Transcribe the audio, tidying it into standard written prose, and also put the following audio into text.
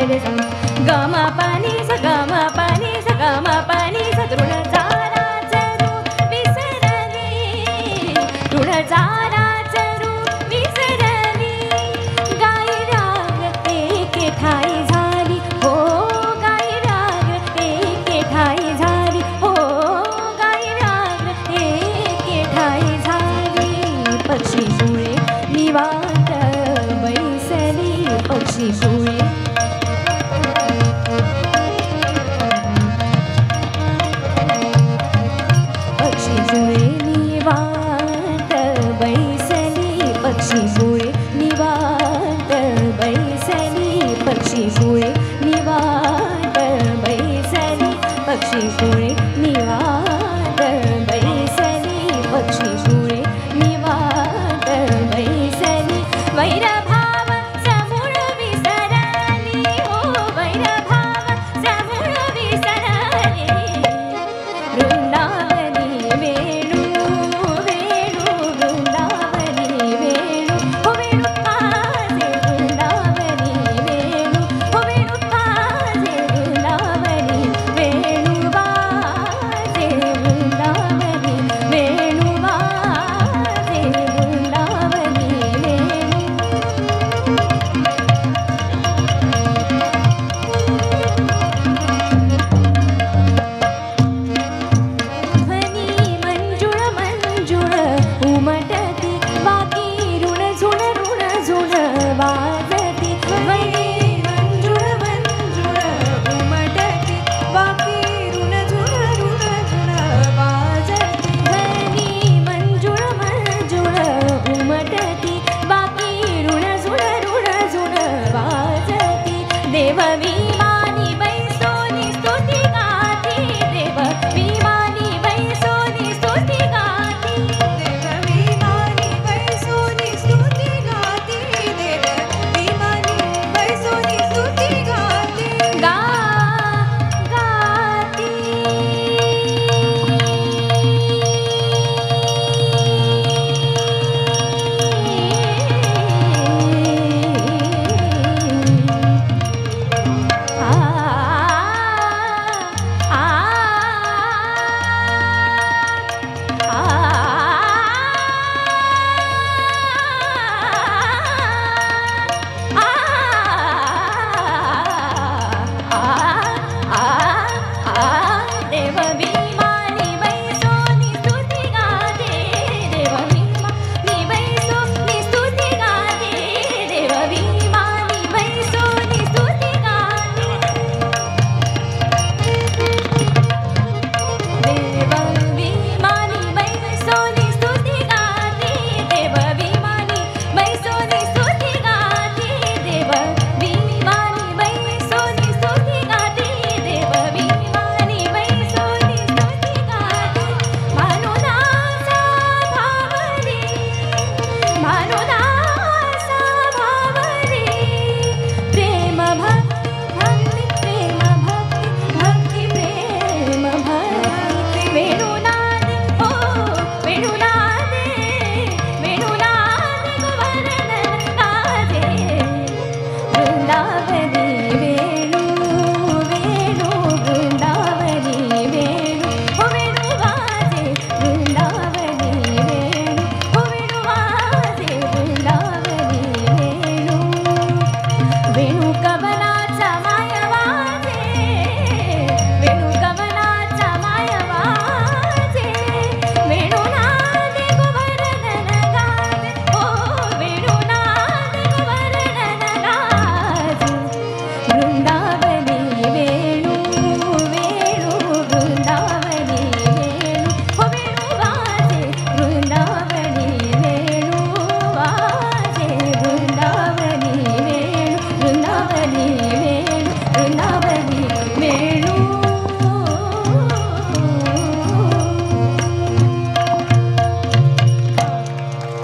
रे सा ग म प नि सा ग म प नि सा ग म प नि सा ऋण चारा चरू विसरली ऋण चारा चरू विसरली गाई राग एके ठाई झाली हो गाई राग एके ठाई झाली हो गाई राग एके ठाई झाली पक्षी सुळे निवांत बैसली पक्षी सुळे पक्षी सुळे निवांत बैसली पक्षी सुळे निवांत बैसली पक्षी सुळे निवांत बैसली पक्षी सुळे निवांत बैसली पक्षी सुळे निवांत बैसली वैरभाव समूळ विसरली हो वैरभाव समूळ विसरली वृंदावनी वेणू वेणू वृंदावनी वेणू हो वेणू माझे वृंदावनी वेणू हो वेणू माझे वृंदावनी वेणू वाजे वृंदावनी वेणू वाजे वृंदावनी वेणू ध्वनी मंजुळ मंजुळ उमटती बाकी ऋण झुण वाजती ध्वनी मंजुळ मंजुळ उमटती बाकी ऋण झुण वाजती ध्वनी मंजुळ मंजुळ उमटती बाकी ऋण झुण वाजती देव विमानी बैसोनी स्तुती गाती देव विमानी बैसोनी स्तुती गाती देव विमानी बैसोनी स्तुती गाती देव विमानी बैसोनी स्तुती गाती गाती देव विमानी बैसोनी स्तुती गाते देव विमानी बैसोनी स्तुती गाते देव विमानी बैसोनी स्तुती गाते देव विमानी बैसोनी स्तुती गाते देव विमानी बैसोनी स्तुती गाते देव विमानी बैसोनी स्तुती गाते देव विमानी बैसोनी स्तुती गाते मानुदासा भावरी मानुदासा भावरी प्रेम भक्ति प्रेम भक्ति प्रेम भक्ति वेणुनादे हो वेणुनादे गोवर्धन गाजे वृंदावनी वेणु वेणु वृंदावनी वेणु हो वेणु वाजे वृंदावनी वेणु हो वेणु वाजे वृंदावनी वेणु वेणु कवनाचा माया वाजे वेणु कवनाचा माया वाजे वेणुनादे गोवर्धन गाजे हो वेणुनादे गोवर्धन गाजे वृंदावनी वेणु वेणु वृंदावनी वेणु हो वेणु वाजे वृंदावनी वेणु वाजे वृंदावनी वेणु वृंदावनी वेणु वृंदावनी